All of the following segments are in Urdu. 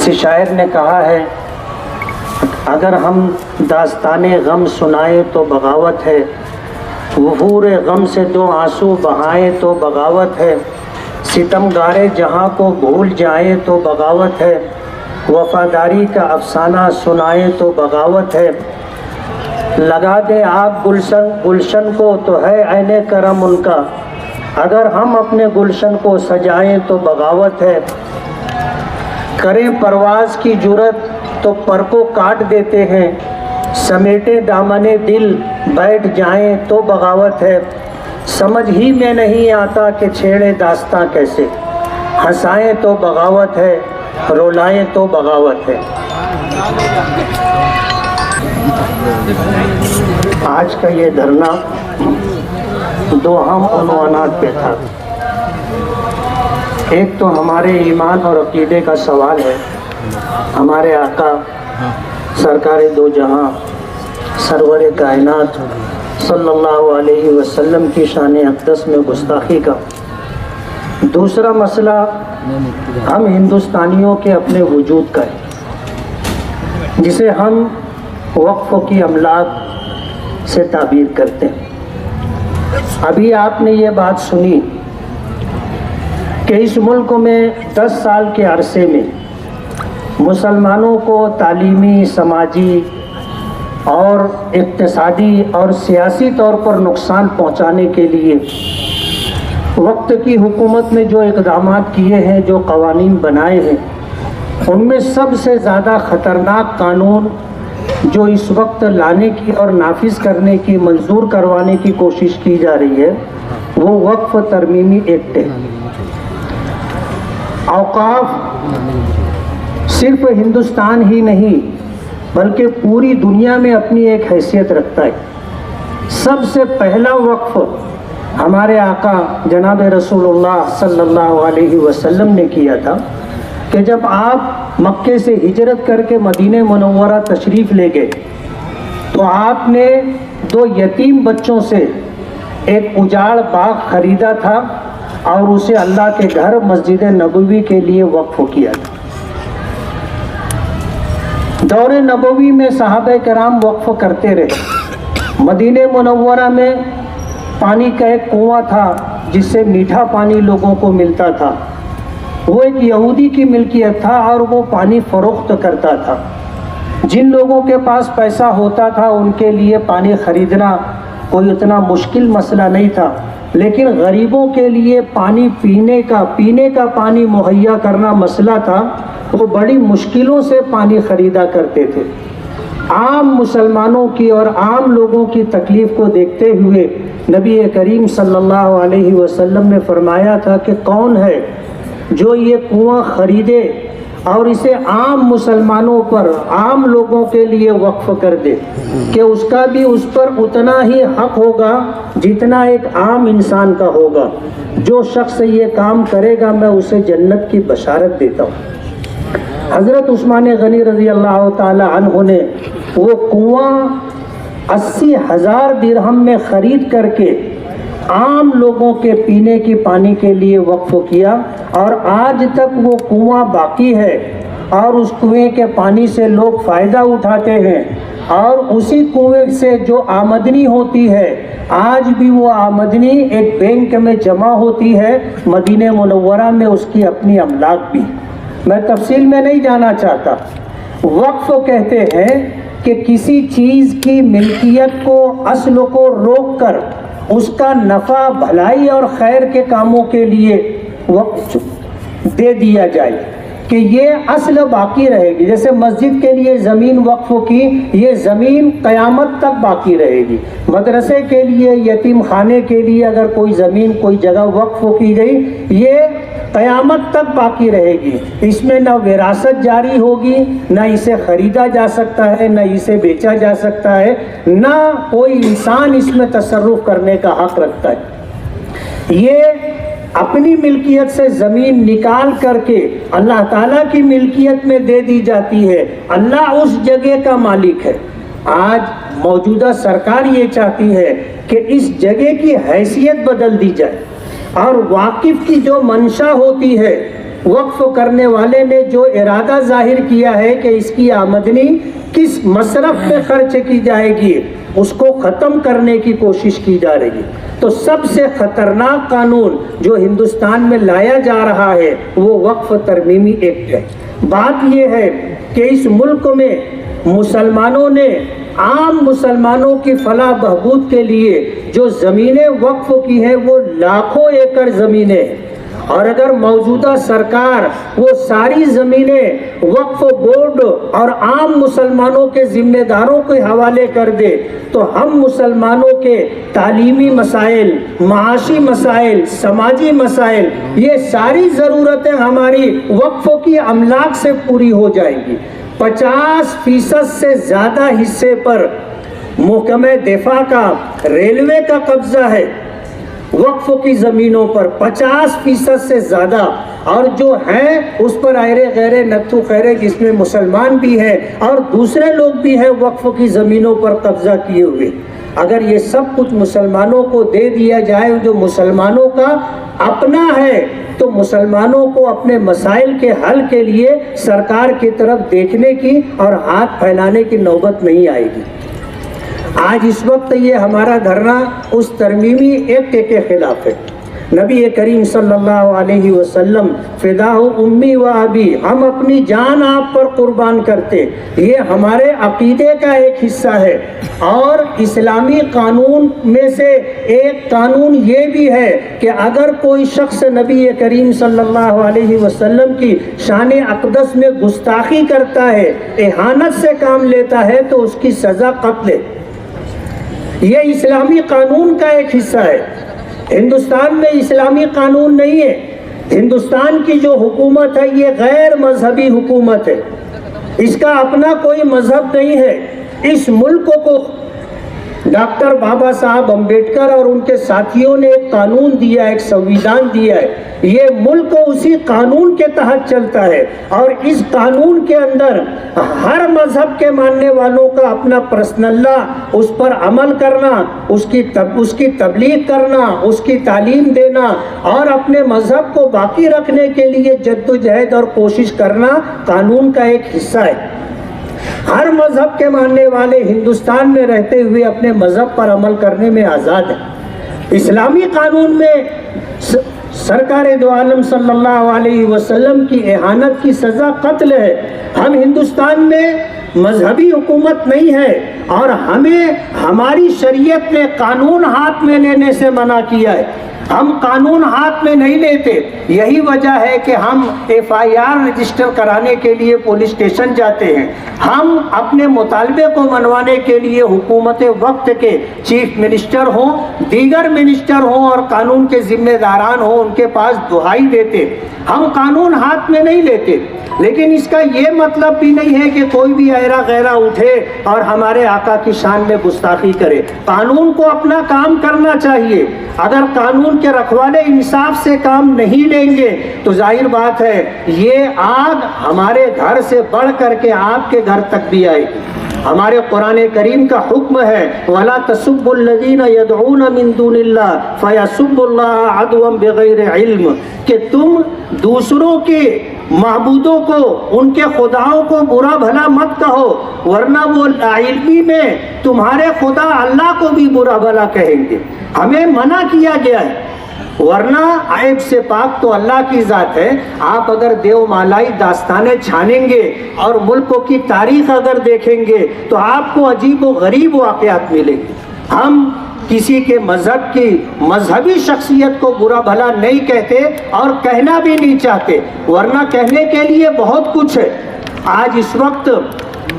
کسی شاعر نے کہا ہے اگر ہم داستان غم سنائیں تو بغاوت ہے، وفور غم سے دو آنسو بہائیں تو بغاوت ہے، ستم گارے جہاں کو بھول جائیں تو بغاوت ہے، وفاداری کا افسانہ سنائیں تو بغاوت ہے، لگا دے آگ گلشن کو تو ہے عین کرم ان کا، اگر ہم اپنے گلشن کو سجائیں تو بغاوت ہے، کریں پرواز کی جرت تو پر کو کاٹ دیتے ہیں، سمیٹے دامن دل بیٹھ جائیں تو بغاوت ہے، سمجھ ہی میں نہیں آتا کہ چھیڑے داستاں کیسے، ہنسائیں تو بغاوت ہے، رولائیں تو بغاوت ہے۔ آج کا یہ دھرنا دو اہم عنوانات پہ تھا۔ ایک تو ہمارے ایمان اور عقیدے کا سوال ہے، ہمارے آقا سرکار دو جہاں سرور کائنات صلی اللہ علیہ وسلم کی شان اقدس میں گستاخی کا۔ دوسرا مسئلہ ہم ہندوستانیوں کے اپنے وجود کا ہے، جسے ہم وقف کی املاک سے تعبیر کرتے ہیں۔ ابھی آپ نے یہ بات سنی کہ اس ملک میں 10 سال کے عرصے میں مسلمانوں کو تعلیمی، سماجی اور اقتصادی اور سیاسی طور پر نقصان پہنچانے کے لیے وقت کی حکومت نے جو اقدامات کیے ہیں، جو قوانین بنائے ہیں، ان میں سب سے زیادہ خطرناک قانون جو اس وقت لانے کی اور نافذ کرنے کی، منظور کروانے کی کوشش کی جا رہی ہے، وہ وقف ترمیمی ایکٹ ہے۔ اوقاف صرف ہندوستان ہی نہیں بلکہ پوری دنیا میں اپنی ایک حیثیت رکھتا ہے۔ سب سے پہلا وقف ہمارے آقا جناب رسول اللہ صلی اللہ علیہ وسلم نے کیا تھا کہ جب آپ مکے سے ہجرت کر کے مدینہ منورہ تشریف لے گئے تو آپ نے 2 یتیم بچوں سے ایک اجاڑ باغ خریدا تھا اور اسے اللہ کے گھر مسجد نبوی کے لیے وقف کیا تھا۔ دور نبوی میں صحابہ کرام وقف کرتے رہے۔ مدینہ منورہ میں پانی کا ایک کنواں تھا جس سے میٹھا پانی لوگوں کو ملتا تھا، وہ ایک یہودی کی ملکیت تھا اور وہ پانی فروخت کرتا تھا۔ جن لوگوں کے پاس پیسہ ہوتا تھا ان کے لیے پانی خریدنا کوئی اتنا مشکل مسئلہ نہیں تھا، لیکن غریبوں کے لیے پانی پینے کا پانی مہیا کرنا مسئلہ تھا۔ وہ بڑی مشکلوں سے پانی خریدا کرتے تھے۔ عام مسلمانوں کی اور عام لوگوں کی تکلیف کو دیکھتے ہوئے نبی کریم صلی اللہ علیہ وسلم نے فرمایا تھا کہ کون ہے جو یہ کنواں خریدے اور اسے عام مسلمانوں پر، عام لوگوں کے لیے وقف کر دے کہ اس کا بھی اس پر اتنا ہی حق ہوگا جتنا ایک عام انسان کا ہوگا۔ جو شخص یہ کام کرے گا میں اسے جنت کی بشارت دیتا ہوں۔ حضرت عثمان غنی رضی اللہ تعالی عنہ نے وہ کنواں 80,000 درہم میں خرید کر کے عام لوگوں کے پینے کی پانی کے لیے وقف کیا، اور آج تک وہ کنواں باقی ہے اور اس کنویں کے پانی سے لوگ فائدہ اٹھاتے ہیں، اور اسی کنویں سے جو آمدنی ہوتی ہے آج بھی وہ آمدنی ایک بینک میں جمع ہوتی ہے، مدینہ منورہ میں اس کی اپنی املاک بھی۔ میں تفصیل میں نہیں جانا چاہتا۔ وقف کہتے ہیں کہ کسی چیز کی ملکیت کو، اصل کو روک کر اس کا نفع، بھلائی اور خیر کے کاموں کے لیے وقف دے دیا جائے کہ یہ اصل باقی رہے گی۔ جیسے مسجد کے لیے زمین وقف کی، یہ زمین قیامت تک باقی رہے گی۔ مدرسے کے لیے، یتیم خانے کے لیے اگر کوئی زمین، کوئی جگہ وقف کی گئی، یہ قیامت تک باقی رہے گی۔ اس میں نہ وراثت جاری ہوگی، نہ اسے خریدا جا سکتا ہے، نہ اسے بیچا جا سکتا ہے، نہ کوئی انسان اس میں تصرف کرنے کا حق رکھتا ہے۔ یہ اپنی ملکیت سے زمین نکال کر کے اللہ تعالیٰ کی ملکیت میں دے دی جاتی ہے۔ اللہ اس جگہ کا مالک ہے۔ آج موجودہ سرکار یہ چاہتی ہے کہ اس جگہ کی حیثیت بدل دی جائے، اور واقف کی جو منشا ہوتی ہے وقف کرنے والے نے جو ارادہ ظاہر کیا ہے کہ اس کی آمدنی کس مصرف میں خرچ کی جائے گی، اس کو ختم کرنے کی کوشش کی جا رہی ہے۔ تو سب سے خطرناک قانون جو ہندوستان میں لایا جا رہا ہے وہ وقف ترمیمی ایکٹ ہے۔ بات یہ ہے کہ اس ملک میں مسلمانوں نے عام مسلمانوں کی فلاح بہبود کے لیے جو زمینیں وقف کی ہیں وہ لاکھوں ایکڑ زمینیں ہیں، اور اگر موجودہ سرکار وہ ساری زمینیں وقف بورڈ اور عام مسلمانوں کے ذمہ داروں کے حوالے کر دے تو ہم مسلمانوں کے تعلیمی مسائل، معاشی مسائل، سماجی مسائل، یہ ساری ضرورتیں ہماری وقف کی املاک سے پوری ہو جائیں گی۔ 50% سے زیادہ حصے پر محکمہ دفاع کا، ریلوے کا قبضہ ہے وقف کی زمینوں پر، 50% سے زیادہ، اور جو ہیں اس پر ایرے غیرے نتھو خیرے جس میں مسلمان بھی ہیں اور دوسرے لوگ بھی ہیں وقف کی زمینوں پر قبضہ کیے ہوئے۔ اگر یہ سب کچھ مسلمانوں کو دے دیا جائے جو مسلمانوں کا اپنا ہے تو مسلمانوں کو اپنے مسائل کے حل کے لیے سرکار کی طرف دیکھنے کی اور ہاتھ پھیلانے کی نوبت نہیں آئے گی۔ آج اس وقت یہ ہمارا دھرنا اس ترمیمی ایکٹ کے خلاف ہے۔ نبی کریم صلی اللہ علیہ وسلم فداء امی و ابی، ہم اپنی جان آپ پر قربان کرتے، یہ ہمارے عقیدے کا ایک حصہ ہے۔ اور اسلامی قانون میں سے ایک قانون یہ بھی ہے کہ اگر کوئی شخص نبی کریم صلی اللہ علیہ وسلم کی شان اقدس میں گستاخی کرتا ہے، اہانت سے کام لیتا ہے تو اس کی سزا قتل ہے۔ یہ اسلامی قانون کا ایک حصہ ہے۔ ہندوستان میں اسلامی قانون نہیں ہے۔ ہندوستان کی جو حکومت ہے یہ غیر مذہبی حکومت ہے، اس کا اپنا کوئی مذہب نہیں ہے۔ اس ملک کو ڈاکٹر بابا صاحب امبیڈکر اور ان کے ساتھیوں نے ایک قانون دیا، ایک سنویدھان دیا ہے، یہ ملک اسی قانون کے تحت چلتا ہے، اور اس قانون کے اندر ہر مذہب کے ماننے والوں کا اپنا پرسنل لا، اس پر عمل کرنا، اس کی تبلیغ کرنا، اس کی تعلیم دینا اور اپنے مذہب کو باقی رکھنے کے لیے جدوجہد اور کوشش کرنا قانون کا ایک حصہ ہے۔ ہر مذہب کے ماننے والے ہندوستان میں رہتے ہوئے اپنے مذہب پر عمل کرنے میں آزاد ہیں۔ اسلامی قانون میں سرکار دو عالم صلی اللہ علیہ وسلم کی اہانت کی سزا قتل ہے۔ ہم ہندوستان میں مذہبی حکومت نہیں ہے اور ہمیں ہماری شریعت نے قانون ہاتھ میں لینے سے منع کیا ہے۔ ہم قانون ہاتھ میں نہیں لیتے، یہی وجہ ہے کہ ہم FIR رجسٹر کرانے کے لیے پولیس اسٹیشن جاتے ہیں۔ ہم اپنے مطالبے کو منوانے کے لیے حکومت وقت کے چیف منسٹر ہوں، دیگر منسٹر ہوں اور قانون کے ذمہ داران ہوں، ان کے پاس دہائی دیتے۔ ہم قانون ہاتھ میں نہیں لیتے، لیکن اس کا یہ مطلب بھی نہیں ہے کہ کوئی بھی ایرا غیرہ اٹھے اور ہمارے آقا کی شان میں گستاخی کرے۔ قانون کو اپنا کام کرنا چاہیے۔ اگر قانون کے رکھوالے انصاف سے کام نہیں لیں گے تو ظاہر بات ہے یہ آگ ہمارے گھر سے بڑھ کر کے آپ کے گھر تک بھی آئے گی۔ ہمارے قرآن کریم کا حکم ہے وَلَا تَسُبُّوا الَّذِينَ يَدْعُونَ مِن دُونِ اللَّهِ فَيَسُبُّوا اللَّهَ عَدْوًا بِغَيْرِ عِلْمٍ، کہ تم دوسروں کے معبودوں کو، ان کے خداؤں کو برا بھلا مت کہو، ورنہ وہ لاعلمی میں تمہارے خدا اللہ کو بھی برا بھلا کہیں گے۔ ہمیں منع کیا گیا ہے، ورنہ عیب سے پاک تو اللہ کی ذات ہے۔ آپ اگر دیو مالائی داستانیں چھانیں گے اور ملکوں کی تاریخ اگر دیکھیں گے تو آپ کو عجیب و غریب واقعات ملیں گے۔ ہم کسی کے مذہب کی مذہبی شخصیت کو برا بھلا نہیں کہتے اور کہنا بھی نہیں چاہتے، ورنہ کہنے کے لیے بہت کچھ ہے۔ آج اس وقت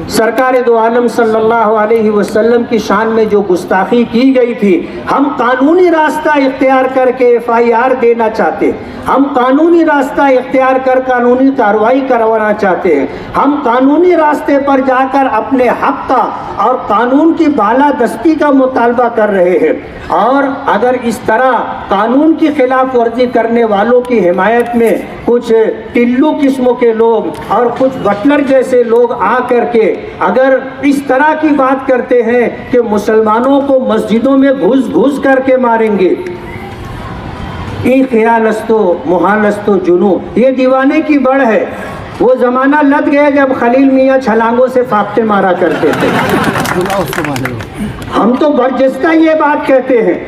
سرکار دو عالم صلی اللہ علیہ وسلم کی شان میں جو گستاخی کی گئی تھی، ہم قانونی راستہ اختیار کر کے FIR دینا چاہتے ہیں، ہم قانونی راستہ اختیار کر قانونی کارروائی کروانا چاہتے ہیں، ہم قانونی راستے پر جا کر اپنے حق کا اور قانون کی بالادستی کا مطالبہ کر رہے ہیں۔ اور اگر اس طرح قانون کی خلاف ورزی کرنے والوں کی حمایت میں کچھ ٹلو قسموں کے لوگ اور کچھ بٹلر جیسے لوگ آ کر کے اگر اس طرح کی بات کرتے ہیں کہ مسلمانوں کو مسجدوں میں گھس گھس کر کے ماریں گے، ای خیالستو محالستو جنوب، یہ دیوانے کی بڑھ ہے۔ وہ زمانہ لد گیا جب خلیل میاں چھلانگوں سے فاقتے مارا کرتے تھے۔ ہم تو برجستہ یہ بات کہتے ہیں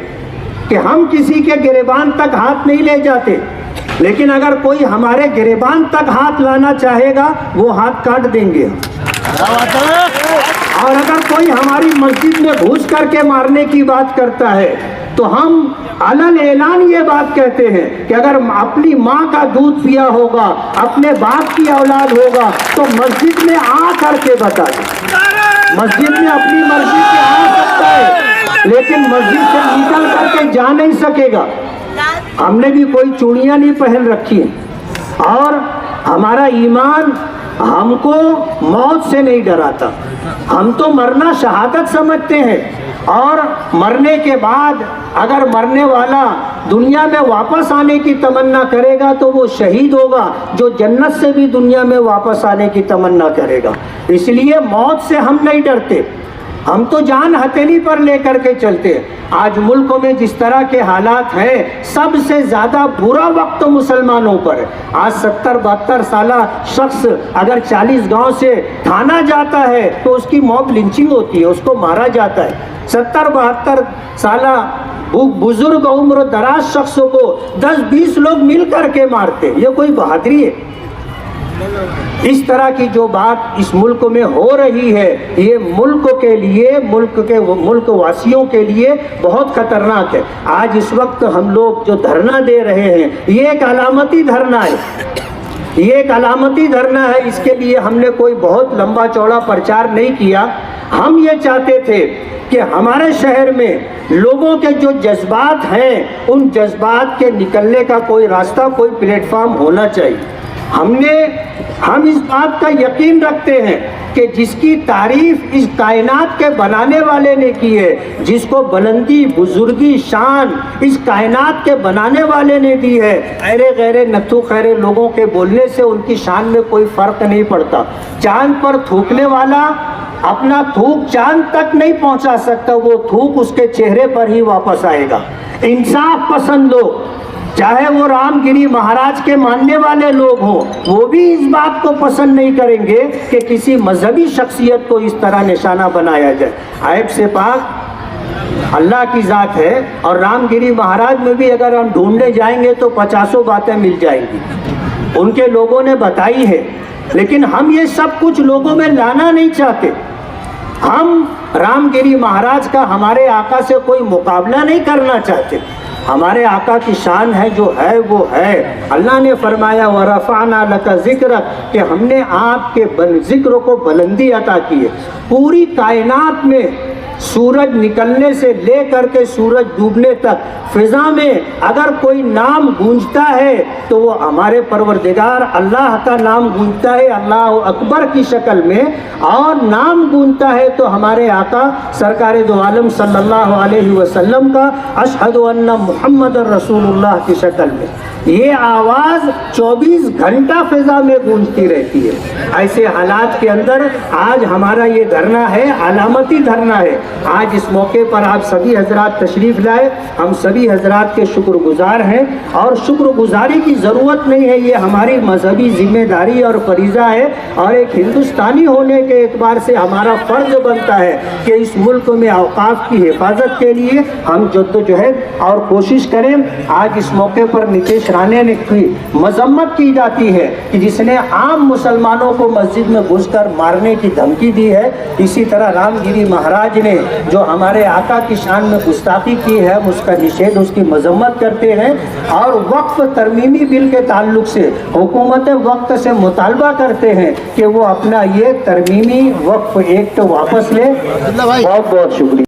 کہ ہم کسی کے گریبان تک ہاتھ نہیں لے جاتے، لیکن اگر کوئی ہمارے گریبان تک ہاتھ لانا چاہے گا وہ ہاتھ کاٹ دیں گے۔ اور اگر کوئی ہماری مسجد میں گھس کر کے مارنے کی بات کرتا ہے تو ہم علن اعلان یہ بات کہتے ہیں کہ اگر اپنی ماں کا دودھ پیا ہوگا، اپنے باپ کی اولاد ہوگا تو مسجد میں آ کر کے بتا دیں۔ مسجد میں اپنی مرضی سے آ سکتا ہے لیکن مسجد سے نکل کر کے جا نہیں سکے گا۔ ہم نے بھی کوئی چوڑیاں نہیں پہن رکھی ہیں، اور ہمارا ایمان ہم کو موت سے نہیں ڈراتا۔ ہم تو مرنا شہادت سمجھتے ہیں، اور مرنے کے بعد اگر مرنے والا دنیا میں واپس آنے کی تمنا کرے گا تو وہ شہید ہوگا، جو جنت سے بھی دنیا میں واپس آنے کی تمنا کرے گا۔ اس لیے موت سے ہم نہیں ڈرتے، ہم تو جان ہتھیلی پر لے کر کے چلتے ہیں۔ آج ملک میں جس طرح کے حالات ہیں، سب سے زیادہ برا وقت مسلمانوں پر ہے۔ آج 70-72 سالہ شخص اگر 40 گاؤں سے تھانہ جاتا ہے تو اس کی موب لنچنگ ہوتی ہے، اس کو مارا جاتا ہے۔ 70-72 سالہ بزرگ عمر دراز شخصوں کو 10-20 لوگ مل کر کے مارتے، یہ کوئی بہادری ہے؟ اس طرح کی جو بات اس ملک میں ہو رہی ہے، یہ ملک کے لیے، ملک واسیوں کے لیے بہت خطرناک ہے۔ آج اس وقت ہم لوگ جو دھرنا دے رہے ہیں، یہ ایک علامتی دھرنا ہے، یہ ایک علامتی دھرنا ہے۔ اس کے لیے ہم نے کوئی بہت لمبا چوڑا پرچار نہیں کیا۔ ہم یہ چاہتے تھے کہ ہمارے شہر میں لوگوں کے جو جذبات ہیں، ان جذبات کے نکلنے کا کوئی راستہ، کوئی پلیٹ فارم ہونا چاہیے۔ ہم اس بات کا یقین رکھتے ہیں کہ جس کی تعریف اس کائنات کے بنانے والے نے کی ہے، جس کو بلندی، بزرگی، شان اس کائنات کے بنانے والے نے دی ہے، غیر نتھو خیرے لوگوں کے بولنے سے ان کی شان میں کوئی فرق نہیں پڑتا۔ چاند پر تھوکنے والا اپنا تھوک چاند تک نہیں پہنچا سکتا، وہ تھوک اس کے چہرے پر ہی واپس آئے گا۔ انصاف پسند لوگ، چاہے وہ رام گری مہاراج کے ماننے والے لوگ ہوں، وہ بھی اس بات کو پسند نہیں کریں گے کہ کسی مذہبی شخصیت کو اس طرح نشانہ بنایا جائے۔ عیب سے پاک اللہ کی ذات ہے، اور رام گری مہاراج میں بھی اگر ہم ڈھونڈنے جائیں گے تو 50 باتیں مل جائیں گی، ان کے لوگوں نے بتائی ہے۔ لیکن ہم یہ سب کچھ لوگوں میں لانا نہیں چاہتے۔ ہم رام گری مہاراج کا ہمارے آقا سے کوئی مقابلہ نہیں کرنا چاہتے۔ ہمارے آقا کی شان ہے جو ہے وہ ہے۔ اللہ نے فرمایا وَرَفَعْنَا لَكَ ذِكْرَكَ، کہ ہم نے آپ کے ذکر کو بلندی عطا کی ہے۔ پوری کائنات میں سورج نکلنے سے لے کر کے سورج ڈوبنے تک فضا میں اگر کوئی نام گونجتا ہے تو وہ ہمارے پروردگار اللہ کا نام گونجتا ہے، اللہ اکبر کی شکل میں، اور نام گونجتا ہے تو ہمارے آقا سرکار دو عالم صلی اللہ علیہ وسلم کا اشہد ان محمد رسول اللہ کی شکل میں۔ یہ آواز 24 گھنٹہ فضا میں گونجتی رہتی ہے۔ ایسے حالات کے اندر آج ہمارا یہ دھرنا ہے، علامتی دھرنا ہے۔ آج اس موقع پر آپ سبھی حضرات تشریف لائے، ہم سبھی حضرات کے شکر گزار ہیں، اور شکر گزاری کی ضرورت نہیں ہے، یہ ہماری مذہبی ذمہ داری اور فریضہ ہے، اور ایک ہندوستانی ہونے کے اعتبار سے ہمارا فرض بنتا ہے کہ اس ملک میں اوقاف کی حفاظت کے لیے ہم جدوجہد اور کوشش کریں۔ آج اس موقع پر نتیش رانے نے کی مذمت کی جاتی ہے کہ جس نے عام مسلمانوں کو مسجد میں گھس کر مارنے کی دھمکی دی ہے، اسی طرح رام گری مہاراج نے جو ہمارے آقا کی شان میں گستاخی کی ہے، اس کا نشید، اس کی مذمت کرتے ہیں، اور وقف ترمیمی بل کے تعلق سے حکومت وقت سے مطالبہ کرتے ہیں کہ وہ اپنا یہ ترمیمی وقف ایکٹ واپس لے۔ بہت بہت شکریہ۔